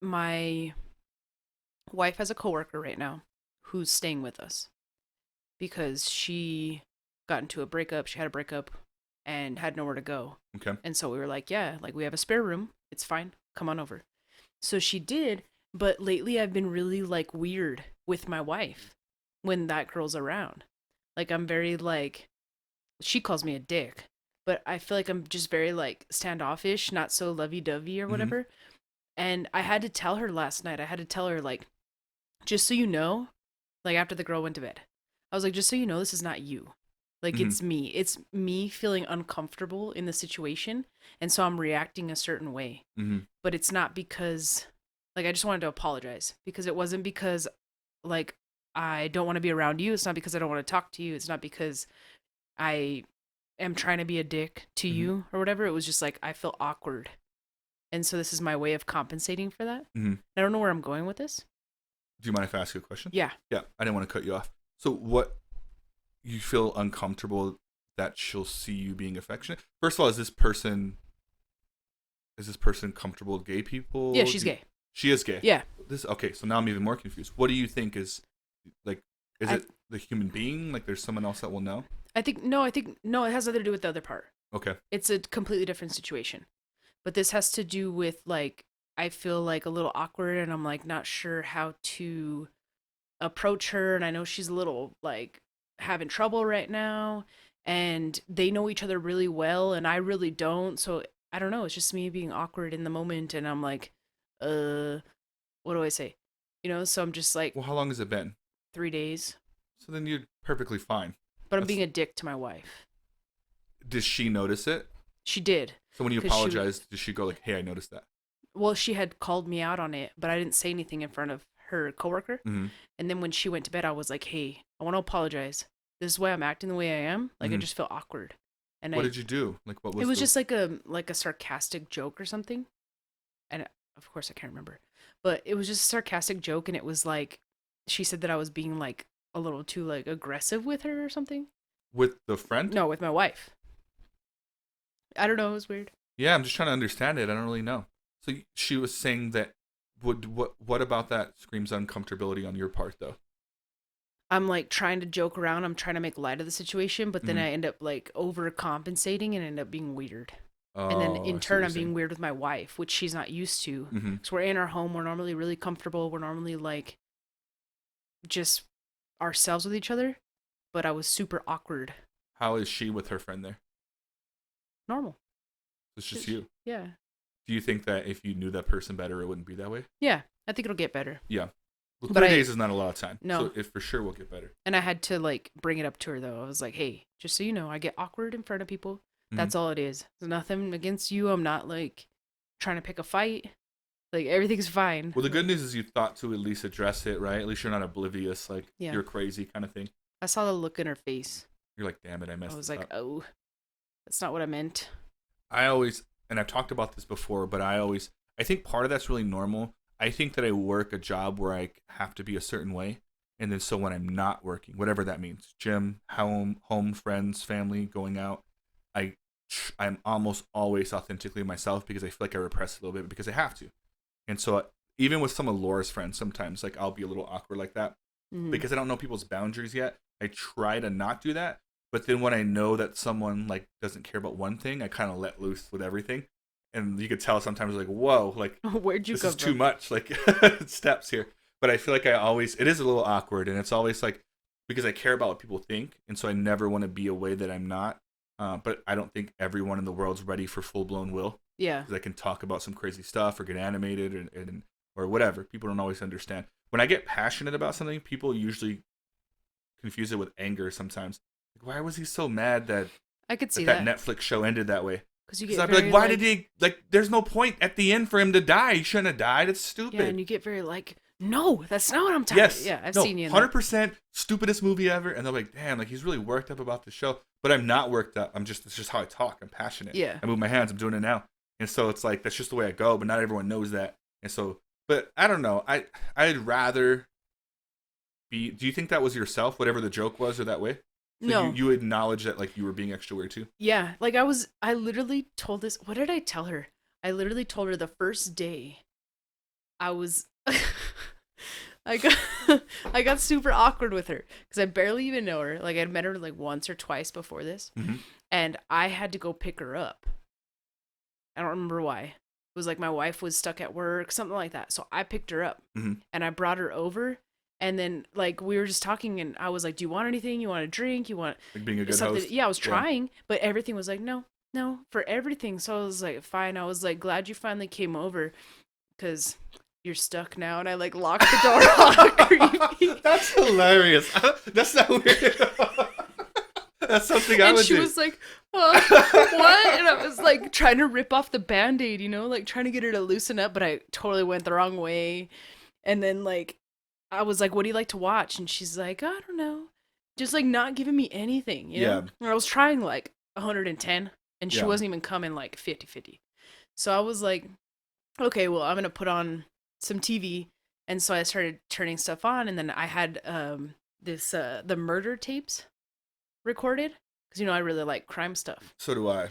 My wife has a coworker right now who's staying with us because she got into a breakup. She had a breakup and had nowhere to go. Okay. And so we were like, yeah, like we have a spare room. It's fine. Come on over. So she did, but lately I've been really like weird with my wife when that girl's around. Like I'm very like she calls me a dick, but I feel like I'm just very like standoffish, not so lovey-dovey or Mm-hmm. whatever. And I had to tell her last night. I had to tell her like just so you know, like after the girl went to bed. I was like just so you know this is not you. Like Mm-hmm. it's me. It's me feeling uncomfortable in the situation and so I'm reacting a certain way. Mm-hmm. But it's not because like I just wanted to apologize because it wasn't because like I don't want to be around you. It's not because I don't want to talk to you. It's not because I am trying to be a dick to Mm-hmm. you or whatever. It was just like I feel awkward. And so this is my way of compensating for that. Mm-hmm. I don't know where I'm going with this. Do you mind if I ask you a question? Yeah. Yeah, I didn't want to cut you off. So, what you feel uncomfortable that she'll see you being affectionate? First of all, is this person comfortable with gay Yeah, people? she's gay. She is gay. Yeah. This okay. So now I'm even more confused. What do you think is like? Is I it the human being? Like, there's someone else that will know? I think no, it has nothing to do with the other part. Okay. It's a completely different situation. But this has to do with like I feel like a little awkward and I'm like not sure how to approach her and I know she's a little like having trouble right now and they know each other really well and I really don't. So I don't know, it's just me being awkward in the moment and I'm like uh what do I say? So I'm just like Well, how long has it been? 3 days. So then you're perfectly fine. But I'm That's, being a dick to my wife. does she notice it? She did. So when you Cuz she apologize, does she go like, "Hey, I noticed that"? well, she had called me out on it, but I didn't say anything in front of her coworker. Mm-hmm. And then when she went to bed, I was like, "Hey, I want to apologize. This is why I'm acting the way I am. Like I Mm-hmm. just feel awkward." And What did you do? Like, what it was was the? just like a sarcastic joke or something. And of course I can't remember. But it was just a sarcastic joke and it was like she said that I was being like a little too like aggressive with her or something. With the friend? No, with my wife. I don't know, it was weird. Yeah, I'm just trying to understand it. I don't really know. So she was saying that. What about that screams uncomfortability on your part though? I'm like trying to joke around, I'm trying to make light of the situation, but then Mm-hmm. I end up like overcompensating and end up being weird. And then Oh, in I see what turn, you're I'm being saying. weird with my wife, which she's not used to. Mm-hmm. So we're in our home. We're normally really comfortable. We're normally like just ourselves with each other. But I was super awkward. How is she with her friend there? Normal. It's just you. Yeah. Do you think that if you knew that person better, it wouldn't be that way? Yeah. I think it'll get better. Yeah. Well, But 3 days is not a lot of time. no. So it for sure will get better. And I had to like bring it up to her though. I was like, hey, just so you know, I get awkward in front of people. Mm-hmm. That's all it is. There's nothing against you. I'm not like trying to pick a fight. Like everything's fine. Well, the good news is you thought to at least address it, right? At least you're not oblivious, like Yeah. you're crazy kind of thing. I saw the look in her face. You're like, damn it, I I messed was this like, up. oh, that's not what I meant. I always, and I've talked about this before, but I think part of that's really normal. I think that I work a job where I have to be a certain way. And then so when I'm not working, whatever that means, gym, home, friends, family, going out, I'm almost always authentically myself because I feel like I repress a little bit because I have to. And so even with some of Laura's friends, sometimes like I'll be a little awkward like that because I don't know people's boundaries yet. I try to not do that. But then when I know that someone like doesn't care about one thing, I kind of let loose with everything. And you could tell sometimes like, whoa, like Where'd you this come is too from? much, like steps here. But I feel like it is a little awkward, and it's always like because I care about what people think, and so I never want to be a way that I'm not. But I don't think everyone in the world's ready for full blown will, Yeah. because I can talk about some crazy stuff or get animated or whatever. People don't always understand. When I get passionate about something, people usually confuse it with anger sometimes. Like, why was he so mad that I could see that that. Netflix show ended that way? Because you Because get I'd be like, very why did he, like, there's no point at the end for him to die. He shouldn't have died. It's yeah, stupid. and you get very like, no, that's not what I'm talking about. Yes. Yeah, I've No, seen you in that. 100% stupidest movie ever. And they're like, damn, like, he's really worked up about the show. But I'm not worked up. It's just how I talk. I'm passionate. Yeah. I move my hands. I'm doing it now. And so it's like, that's just the way I go. But not everyone knows that. And so, but I don't know. I'd rather be, do you think that was yourself, whatever the joke was, or that way? So No. you acknowledge that, like, you were being extra weird too? Yeah, like I literally told this. What did I tell her? I literally told her the first day I was I got I got super awkward with her because I barely even know her. Like I'd met her like once or twice before this, Mm-hmm. and I had to go pick her up. I don't remember why. It was like my wife was stuck at work, something like that. So I picked her up Mm-hmm. and I brought her over. And then like we were just talking, and I was like, "Do you want anything? You want a drink? You want Like being a good something?" host. Yeah, I was trying, but everything was like, "No, no," for everything. So I was like, "Fine." I was like, "Glad you finally came over, because you're stuck now." And I like locked the door all creepy. That's hilarious. That's not weird. That's something I And would she do. was like, what? And I was like trying to rip off the band-aid, like trying to get her to loosen up, but I totally went the wrong way. And then like I was like, "What do you like to watch?" And she's like, "I don't know." Just like not giving me anything, you know? Yeah. And I was trying like 110, and she Yeah. wasn't even coming like 50-50. So I was like, okay, well, I'm going to put on some TV. And so I started turning stuff on, and then I had this the murder tapes recorded because I really like crime stuff. So do I.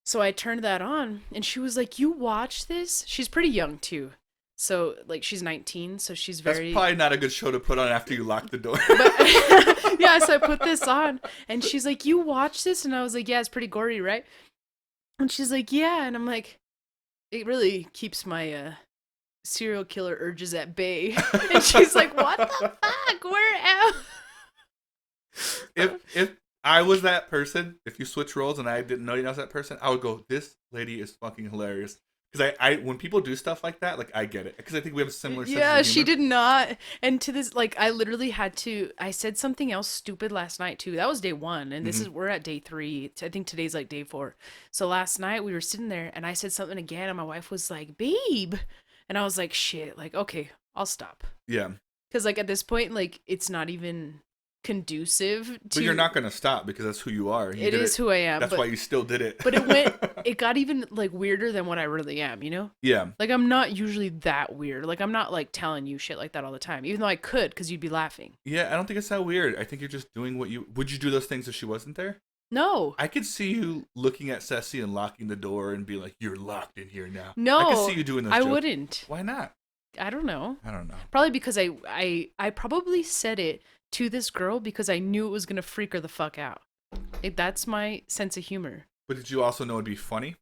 So I turned that on, and she was like, "You watch this?" She's pretty young too. So like she's 19, so she's That's very probably not a good show to put on after you lock the door. but yeah, so I put this on, and she's like, "You watch this?" And I was like, "Yeah, it's pretty gory, right?" And she's like, "Yeah." And I'm like, "It really keeps my serial killer urges at bay." And she's like, "What the fuck? Where am?" if I was that person, if you switch roles and I didn't know you was that person, I would go, "This lady is fucking hilarious." Because I when people do stuff like that, like I get it. Because I think we have a similar sense Yeah, of she humor. did not. And to this, like, I literally had to. I said something else stupid last night too. That was day 1, and we're at day 3. I think today's like day 4. So last night we were sitting there, and I said something again, and my wife was like, "Babe," and I was like, "Shit!" Like, okay, I'll stop. Yeah. Because like at this point, like it's not even conducive to. But you're not going to stop because that's who you are. You It did is who I am. That's but, why you still did it. but it got even like weirder than what I really am. Yeah. Like I'm not usually that weird. Like I'm not like telling you shit like that all the time, even though I could, because you'd be laughing. Yeah, I don't think it's that weird. I think you're just doing would you do those things if she wasn't there? No. I could see you looking at Ceci and locking the door and be like, "You're locked in here now." No. I could see you doing those I jokes. wouldn't. Why not? I don't know. I don't know. Probably because I probably said it to this girl because I knew it was gonna freak her the fuck out. That's my sense of humor. But did you also know it'd be funny?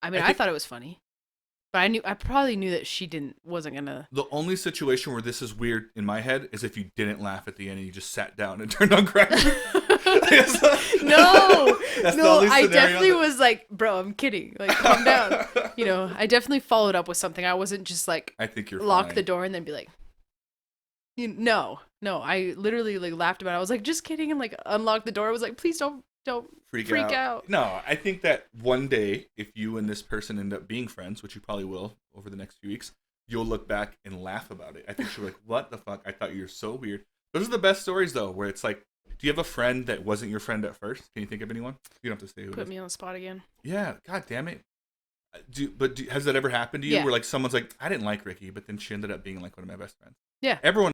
I mean, I thought it was funny, but I probably knew that she wasn't gonna. The only situation where this is weird in my head is if you didn't laugh at the end and you just sat down and turned on crack. No, That's the no, only I scenario definitely that- was like, "Bro, I'm kidding. Like, calm down." I definitely followed up with something. I wasn't just like I think you're lock fine. the door and then be like, no. I literally like laughed about it. I was like, "Just kidding," and like unlocked the door. I was like, "Please don't freak out." No, I think that one day, if you and this person end up being friends, which you probably will over the next few weeks, you'll look back and laugh about it. I think she'll be like, "What the fuck? I thought you were so weird." Those are the best stories, though, where it's like, do you have a friend that wasn't your friend at first? Can you think of anyone? You don't have to say who it Put is. me on the spot again. Yeah, god damn it. Has that ever happened to you Yeah. where like someone's like, "I didn't like Riki," but then she ended up being like one of my best friends? Yeah. Everyone